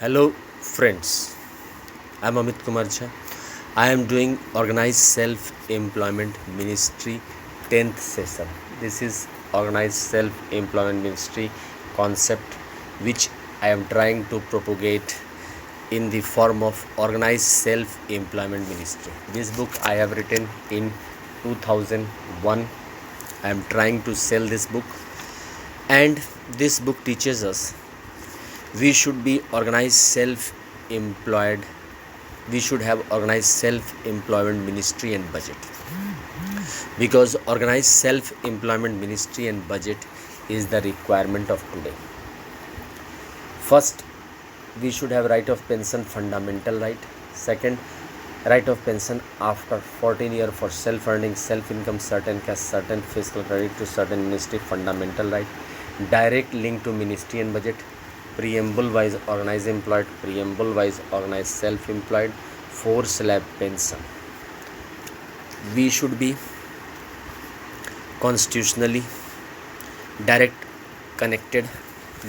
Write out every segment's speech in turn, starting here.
Hello, friends. I'm Amit Kumar Jha. I am doing Organized Self Employment Ministry 10th session. This is Organized Self Employment Ministry concept which I am trying to propagate in the form of Organized Self Employment Ministry. This book I have written in 2001. I am trying to sell this book, and this book teaches us we should be organized self-employed. We should have organized self-employment ministry and budget, because organized self-employment ministry and budget is the requirement of today. First, we should have right of pension, fundamental right. Second, right of pension after 14 years for self-earning, self-income, certain cash, certain fiscal credit to certain ministry, fundamental right. Direct link to ministry and budget. Preamble wise organized employed, preamble wise organized self-employed, 4 slab pension. We should be constitutionally direct connected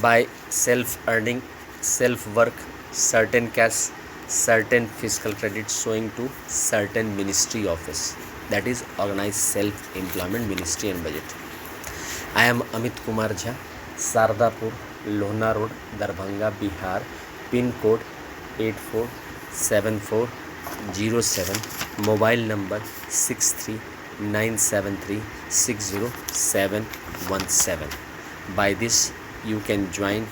by self-earning, self-work, certain cash, certain fiscal credit showing to certain ministry office. That is organized self-employment ministry and budget. I am Amit Kumar Jha, Sardapur, Lohna road, Darbhanga, Bihar, pin code 847407, mobile number 6397360717. By this you can join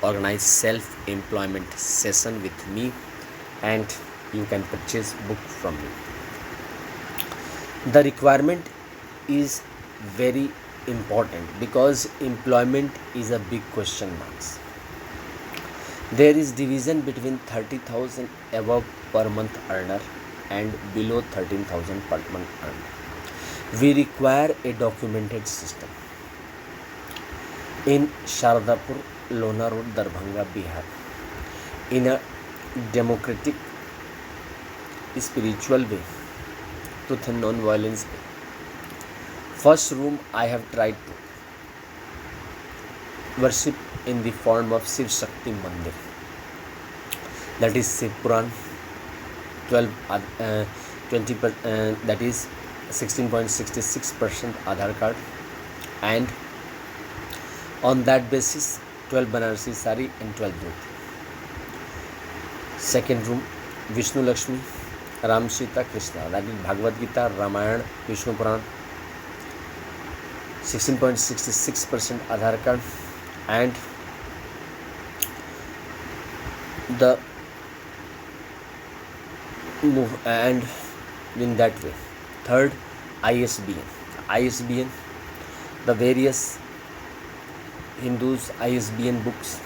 organized self-employment session with me, and you can purchase book from me. The requirement is very important because employment is a big question marks. There is division between 30,000 above per month earner and below 13,000 per month earner. We require a documented system. In Shardapur, Lona Road, Darbhanga, Bihar, in a democratic, spiritual way, truth and non-violence way. First room, I have tried to worship in the form of Shiv Shakti Mandir. That is Shiv Puran, 20 that is 16.66% Aadhaar card, and on that basis 12 Banarsi sari and 12 dhoti. Second room, Vishnu Lakshmi, Ram Sita Krishna, that is Bhagavad Gita, Ramayana, Vishnu Puran, 16.66% Aadhaar card, and the move and in that way. Third, ISBN, the various Hindus ISBN books,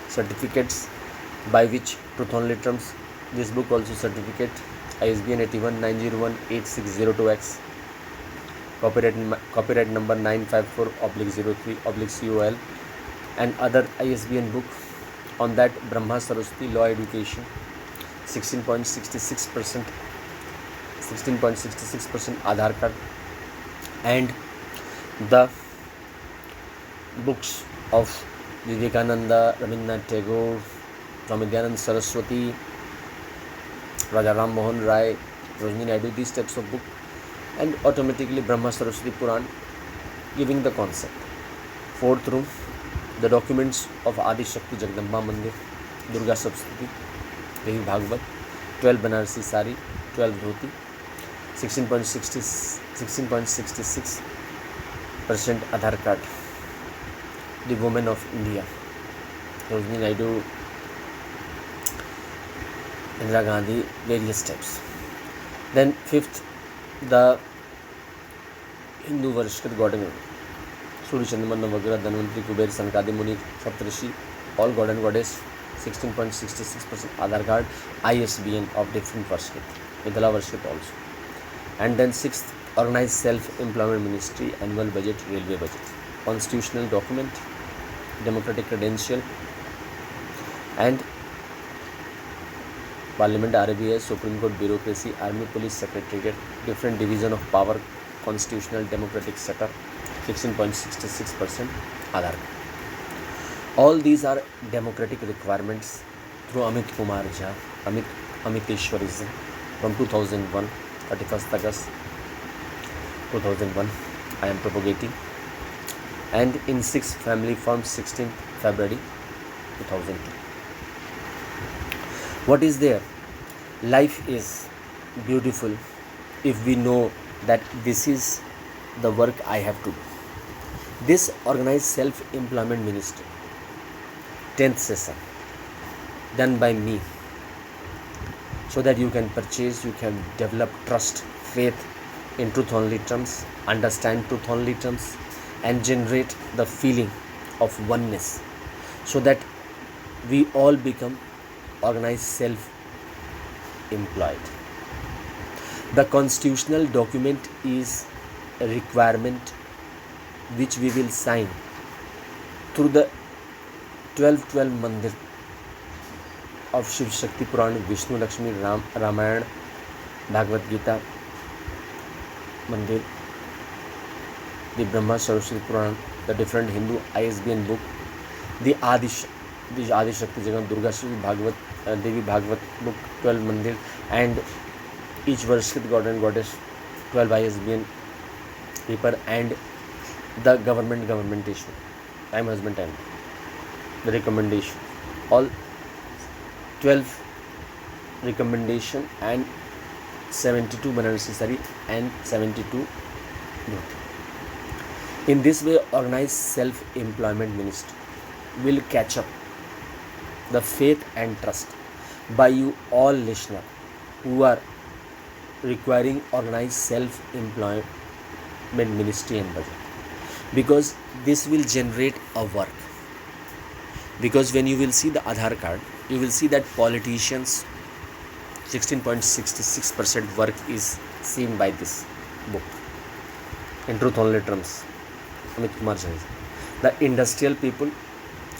certificates by which truth only terms. This book also certificate ISBN 8190186002X. Copyright number 954/03/COL, and other ISBN book. On that, Brahma Saraswati Law Education, 16.66% Aadhaar card, and the books of Vivekananda, Rabindranath Tagore, Swami Dayananda Saraswati, Raja Ram Mohan Rai, Rajni Naidu, these types of book, and automatically Brahma Saraswati Puran, giving the concept. Fourth room, the documents of Adi Shakti Jagdamba Mandir, Durga Saptati, Devi Bhagavad, 12 Banarsi sari, 12 dhoti, 16.66% Aadhaar card, the women of India, Rajni Naidu, Indira Gandhi, various steps. Then fifth, the Hindu Varishkat God and Surya Chandraman Navagrah, Dhanvantri, Kuber, Sankadi Muni, Saptarishi, all God and Goddess, 16.66% Aadhaar card, ISBN of different Varishkat, Vidhala Varishkat also. And then sixth, organized self-employment ministry, annual budget, railway budget, constitutional document, democratic credential, and Parliament, RBI, Supreme Court, bureaucracy, Army, Police, Secretariat, different division of power, constitutional democratic setup, 16.66% Aadhaar card. All these are democratic requirements through Amit Kumar Jha, Amiteshwarism from 2001, 31st August 2001, I am propagating, and in 6 family from 16th February 2002. What is there? Life is beautiful if we know that this is the work I have to do. This organized self-employment ministry, 10th session, done by me, so that you can purchase, you can develop trust, faith in truth only terms, understand truth only terms, and generate the feeling of oneness, so that we all become organized self-employed. The constitutional document is a requirement which we will sign through the 12 mandir of Shiv Shakti Puran, Vishnu Lakshmi, Ramayana, Bhagavad Gita mandir, the Brahma Saraswati Puran, the different Hindu ISBN book, the Adi Shakti Jagam, Durga Shri Bhagavat, Devi Bhagavat book, 12 mandir, and each Varshit God and Goddess, 12 ISBN paper, and the government issue, time husband time, the recommendation, all 12 recommendation and 72 Banarasi Sari and 72 Dhoti. In this way, organized self-employment ministry will catch up the faith and trust by you all listeners who are requiring organized self-employment ministry and budget, because this will generate a work. Because when you will see the Aadhaar card, you will see that politicians 16.66% work is seen by this book in truth only terms. Amit Kumar Jha. The industrial people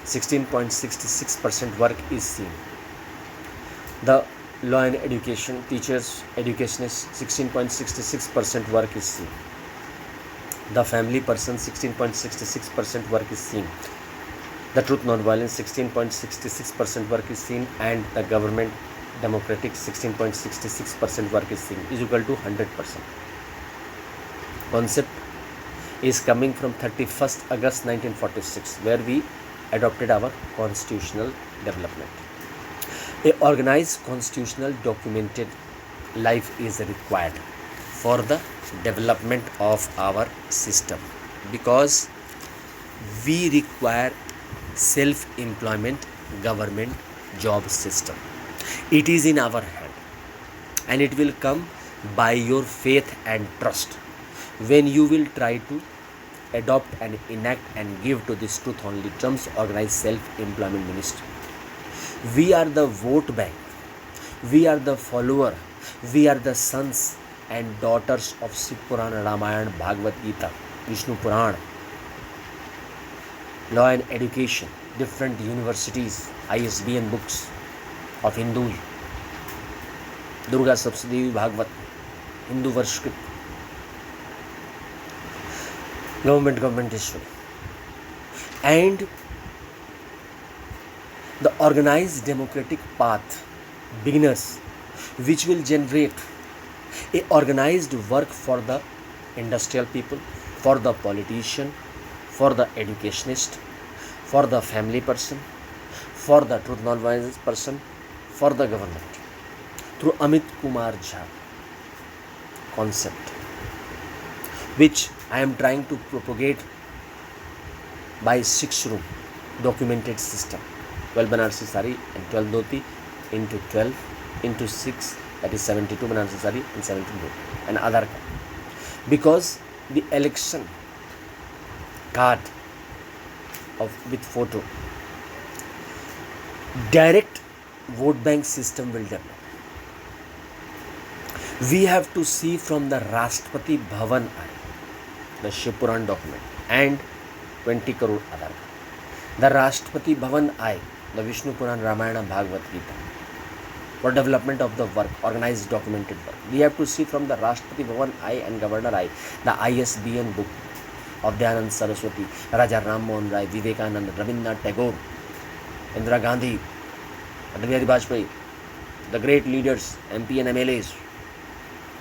16.66% work is seen. The law and education teachers, educationists 16.66% work is seen. The family person 16.66% work is seen. The truth non-violence 16.66% work is seen, and the government democratic 16.66% work is seen, is equal to 100%. Concept is coming from 31st August 1946, where we adopted our constitutional development. A organized constitutional documented life is required for the development of our system, because we require self-employment government job system. It is in our hand, and it will come by your faith and trust when you will try to adopt and enact and give to this truth only terms organized self-employment ministry. We are the vote bank, we are the follower, we are the sons and daughters of Shiv Puran, Ramayana, Bhagavad Gita, Vishnu Puran, law and education, different universities, ISBN books of Hindus, Durga Saptashti Bhagavat, Hindu Varshit, government issue, and the organized democratic path, beginners, which will generate a organized work for the industrial people, for the politician, for the educationist, for the family person, for the truth non-violence person, for the government, through Amit Kumar Jha concept, which I am trying to propagate by 6 room documented system, 12 Banarasi Sari and 12 Dhoti into 12 into 6, that is 72 Banarasi Sari and 72 Dhoti, and Aadhaar card. Because the election card with photo, direct vote bank system will develop. We have to see from the Rashtrapati Bhavan the Shiv Puran document and 20 crore Aadhaar card. The Rashtrapati Bhavan the Vishnu Puran, Ramayana, Bhagavad Gita, for development of the work, organized documented work. We have to see from the Rashtrapati Bhavan and Governor the ISBN book of Dayanand Saraswati, Raja Ram Mohan Rai, Vivekananda, Rabindranath Tagore, Indira Gandhi, Atal Bihari Vajpayee, the great leaders, MP and MLAs,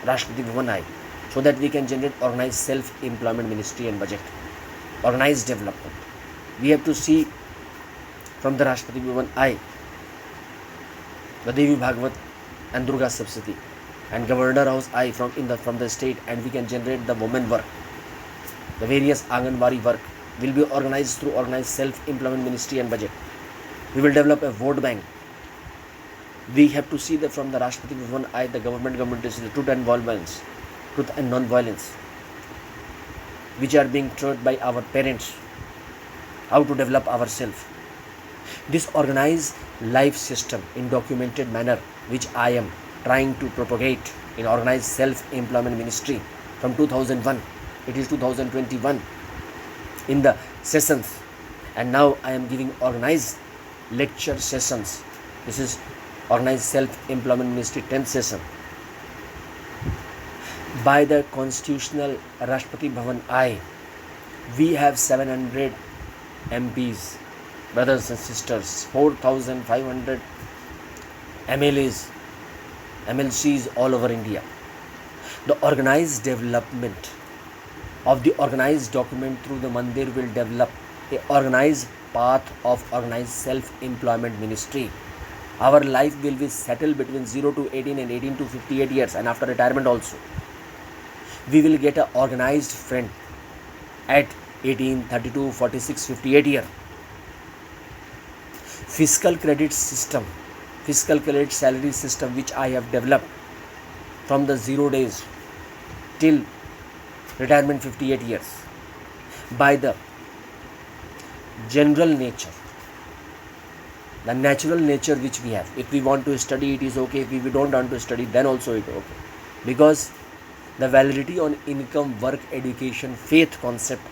Rashtrapati Bhavan High, so that we can generate organized self-employment ministry and budget, organized development. We have to see from the Rashtrapati Bhavan High, the Devi Bhagwat and Durga Sapsati, and Governor House I from the state, and we can generate the women work. The various Anganwadi work will be organized through organized self-employment ministry and budget. We will develop a vote bank. We have to see that from the Rashtrapati Bhavan I, the government is the truth and non-violence, which are being taught by our parents, how to develop ourselves. This organized life system in documented manner, which I am trying to propagate in organized self-employment ministry from 2001. It is 2021 in the sessions, and now I am giving organized lecture sessions. This is organized self-employment ministry 10th session. By the constitutional Rashtrapati Bhavan I, we have 700 MPs, brothers and sisters, 4,500 MLAs, MLCs all over India. The organized development of the organized document through the Mandir will develop a organized path of organized self-employment ministry. Our life will be settled between 0 to 18 and 18 to 58 years, and after retirement also. We will get an organized friend at 18, 32, 46, 58 year. Fiscal credit system, fiscal credit salary system, which I have developed from the 0 days till retirement 58 years, by the general nature, the natural nature which we have. If we want to study, it is okay. If we don't want to study, then also it is okay. Because the validity on income, work, education, faith concept,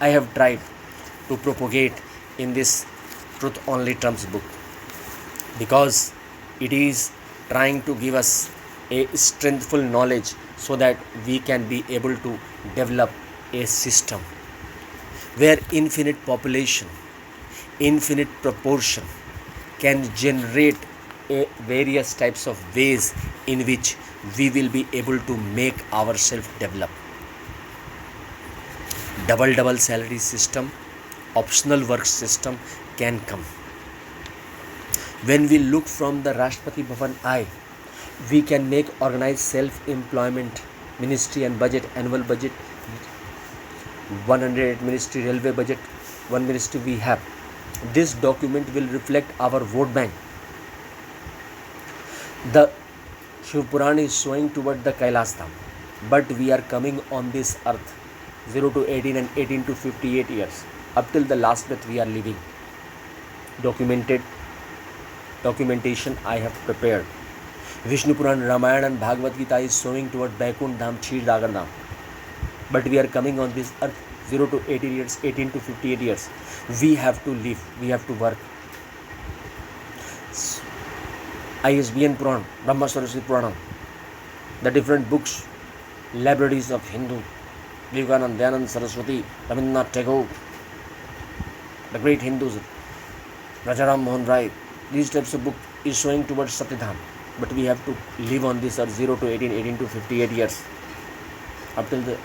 I have tried to propagate in this Truth Only Terms book, because it is trying to give us a strengthful knowledge so that we can be able to develop a system where infinite population, infinite proportion can generate various types of ways in which we will be able to make ourselves develop. Double salary system, optional work system can come. When we look from the Rashtrapati Bhavan I, we can make organized self-employment ministry and budget, annual budget, 100 ministry railway budget, one ministry we have. This document will reflect our vote bank. The Shiv Puran is showing toward the Kailas Dham, but we are coming on this earth 0 to 18 and 18 to 58 years. Up till the last breath we are living. Documentation I have prepared. Vishnu Puran, Ramayana and Bhagavad Gita is showing toward Vaikuntha Dham, Kshir Sagar Dham. But we are coming on this earth 0 to 18 years, 18 to 58 years. We have to live, we have to work. ISBN Puran, Brahma Saraswati Puranam, the different books, libraries of Hindu, Vivekananda, Dayanand Saraswati, Rabindranath Tagore, the great Hindus, Rajaram Mohan Rai, these types of book is showing towards Satyadham. But we have to live on this earth 0 to 18, 18 to 58 years. Up till the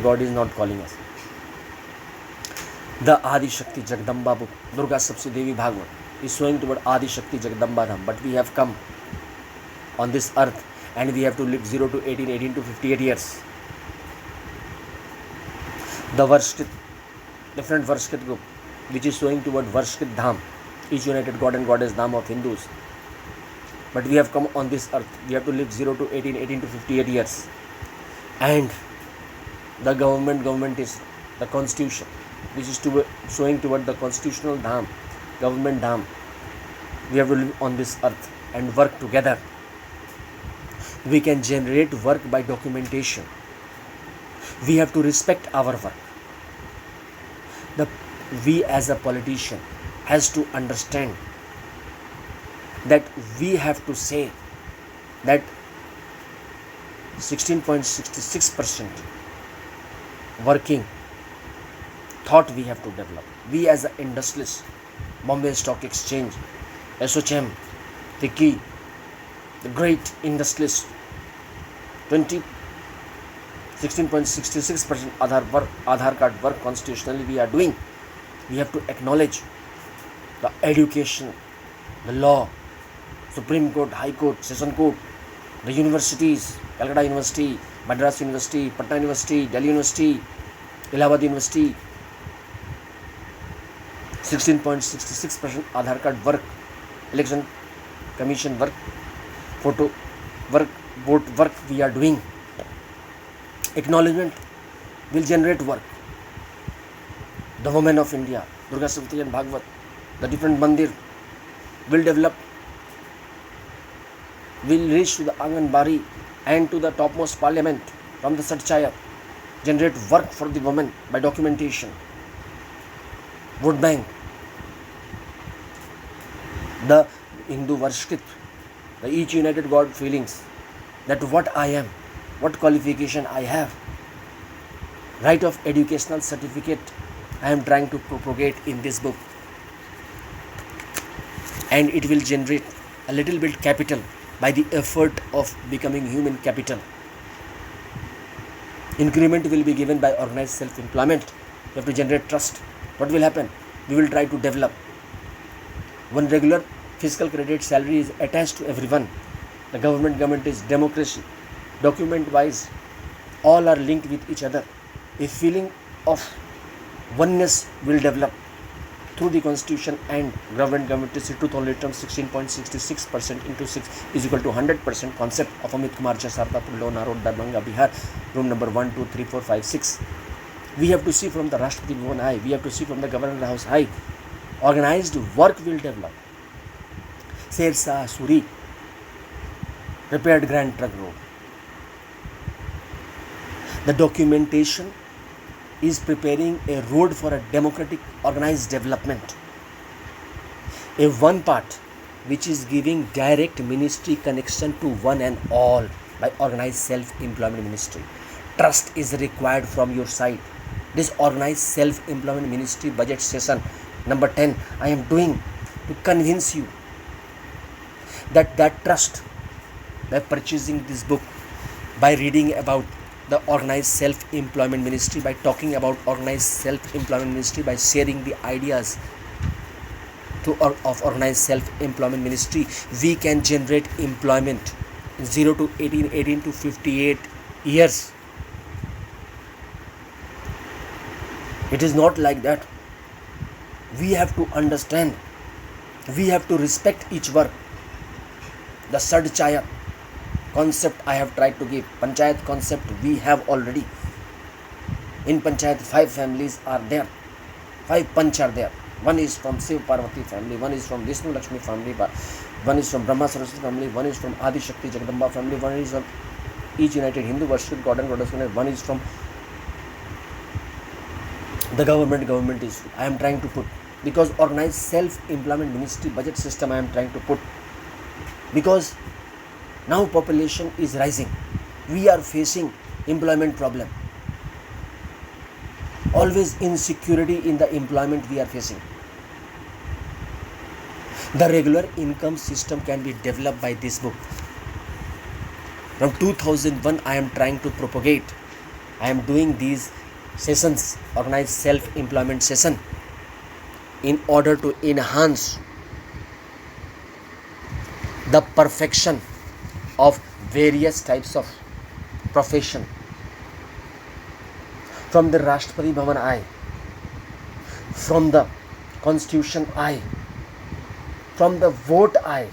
God is not calling us. The Adi Shakti Jagdamba book, Durga Sapsi Devi Bhagwan, is showing toward Adi Shakti Jagdamba Dham. But we have come on this earth and we have to live 0 to 18, 18 to 58 years. The Varshkrit, different Varshkrit group, which is showing toward Varshkrit Dham, each united God and Goddess Dham of Hindus. But we have come on this earth, we have to live 0 to 18, 18 to 58 years. And the government is the constitution, which is showing toward the constitutional dham, government dham. We have to live on this earth and work together. We can generate work by documentation. We have to respect our work. We as a politician has to understand that we have to say that 16.66% working thought we have to develop. We as an industrialist Bombay Stock Exchange, SOCHM, the key, the great industrialist, 16.66% Aadhaar card work constitutionally we are doing. We have to acknowledge the education, the law, Supreme Court, High Court, Session Court, the universities, Calcutta University, Madras University, Patna University, Delhi University, Allahabad University, 16.66% Aadhaar card work, election commission work, photo work, vote work we are doing. Acknowledgement will generate work. The women of India, Durga Saptami and Bhagavad, the different mandir will develop, will reach to the Anganbari and to the topmost parliament from the Satchaya, generate work for the women by documentation. Vote bank, the Hindu worship, the each united God feelings that what I am, what qualification I have, right of educational certificate I am trying to propagate in this book, and it will generate a little bit capital by the effort of becoming human capital. Increment will be given by organized self-employment. You have to generate trust. What will happen? We will try to develop. One regular fiscal credit salary is attached to everyone. The government is democracy. Document-wise, all are linked with each other. A feeling of oneness will develop through the constitution, and government is truth only term 16.66% into 6 is equal to 100% concept of Amit Kumar Jha, Sartapur, Lona Road, Darbhanga, Bihar, room number 1, 2, 3, 4, 5, 6. We have to see from the Rashtrapati Bhavan high, we have to see from the Governor House high. Organized work will develop. Shershah Suri repaired Grand Trunk Road. The documentation is preparing a road for a democratic organized development. A one part which is giving direct ministry connection to one and all by organized self-employment ministry. Trust is required from your side. This organized self-employment ministry budget session number 10 I am doing to convince you that trust by purchasing this book, by reading about the organized self-employment ministry, by talking about organized self-employment ministry, by sharing the ideas of organized self-employment ministry, we can generate employment in 0 to 18, 18 to 58 years. It is not like that. We have to understand, we have to respect each work. The Sadchaya concept I have tried to give. Panchayat concept we have already. In Panchayat 5 families are there. 5 Panch are there. One is from Shiv Parvati family, one is from Vishnu Lakshmi family, one is from Brahma Saraswati family, one is from Adi Shakti Jagadamba family, one is from each united Hindu worship God and Goddess family, one is from the government is. I am trying to put, because organized self-employment ministry budget system I am trying to put, because now population is rising. We are facing employment problem. Always insecurity in the employment we are facing. The regular income system can be developed by this book. From 2001 I am trying to propagate. I am doing these sessions, organized self-employment session, in order to enhance the perfection of various types of profession. From the Rashtrapati Bhavan I, from the Constitution I, from the vote I,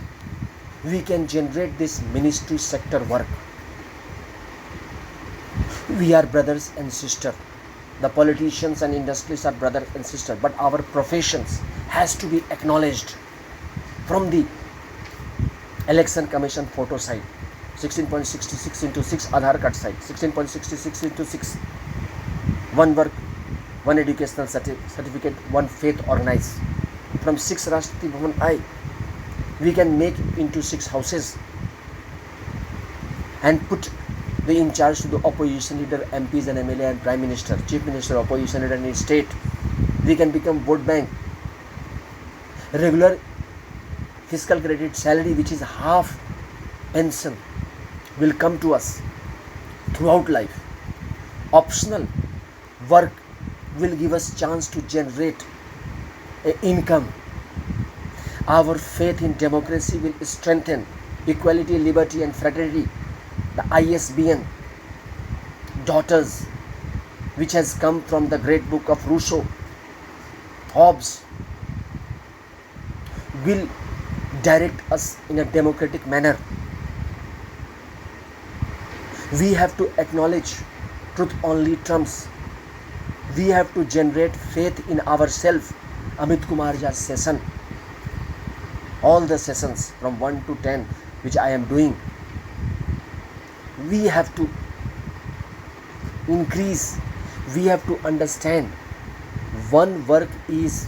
we can generate this ministry sector work. We are brothers and sisters. The politicians and industrialists are brothers and sisters, but our professions has to be acknowledged from the election commission photo side. 16.66 into 6 Aadhaar card side, 16.66 into 6 one work, one educational certificate, one faith organized. From 6 Rashtrapati Bhavan I, we can make into 6 houses and put the in charge to the opposition leader, MPs and MLA and Prime Minister, Chief Minister, opposition leader in state. We can become vote bank. Regular fiscal credit salary, which is half pension, will come to us throughout life. Optional work will give us chance to generate a income. Our faith in democracy will strengthen. Equality, liberty and fraternity, the ISBN daughters, which has come from the great book of Rousseau, Hobbes, will direct us in a democratic manner. We have to acknowledge truth only trumps. We have to generate faith in ourselves. Amit Kumar Jha's session, all the sessions from 1 to 10 which I am doing, we have to increase. We have to understand one work is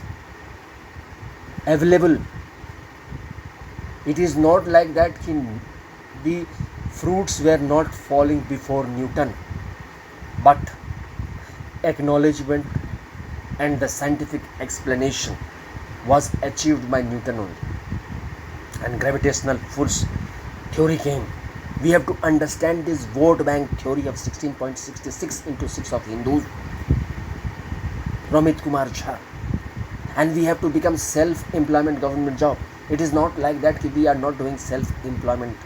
available. It is not like that the fruits were not falling before Newton, but acknowledgement and the scientific explanation was achieved by Newton only, and gravitational force theory came. We have to understand this vote bank theory of 16.66 into 6 of Hindus, Amit Kumar Jha, and we have to become self-employment government job. It is not like that we are not doing self-employment,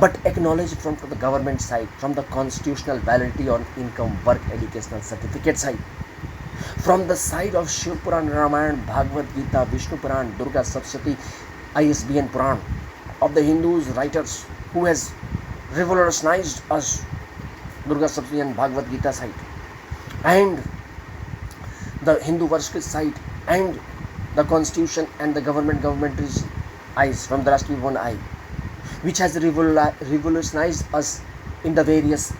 but acknowledge from the government side, from the constitutional validity on income, work, educational certificate side, from the side of Shiv Puran, Ramayana, Bhagavad Gita, Vishnu Puran, Durga Saptati, ISBN Puran, of the Hindus writers who has revolutionized us, Durga Saptati and Bhagavad Gita side, and the Hindu worship side, and the constitution and the government is eyes from the Rashtriya Bhavan eye, which has revolutionized us in the various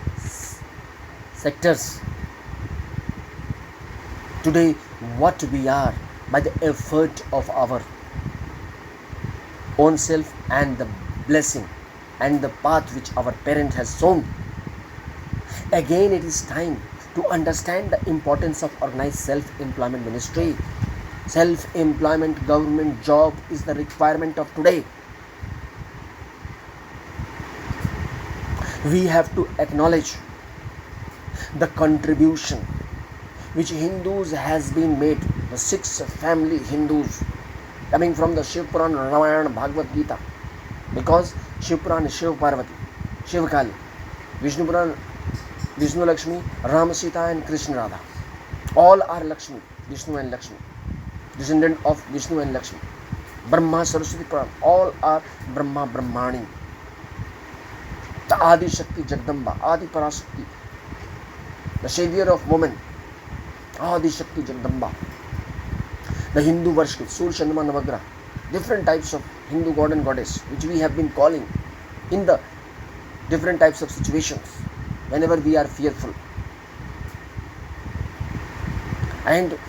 sectors. Today, what we are by the effort of our own self and the blessing and the path which our parent has shown. Again, it is time to understand the importance of organized self-employment ministry. Self-employment government job is the requirement of today. We have to acknowledge the contribution which Hindus has been made, the 6 family Hindus coming from the Shiv Puran, Ramayana, Bhagavad Gita, because Shiv Puran is Shiv Parvati, Shiv Kali, Vishnu Puran, Vishnu Lakshmi, Ram Sita and Krishna Radha. All are Lakshmi, Vishnu and Lakshmi, descendant of Vishnu and Lakshmi. Brahma, Saraswati Puran, all are Brahma, Brahmani. The Adi Shakti, Jagdamba, Adi Parashakti, the savior of women, Adi Shakti, Jagdamba. The Hindu worship, Surya, Chandrama, Navagraha, different types of Hindu god and goddess, which we have been calling in the different types of situations whenever we are fearful. And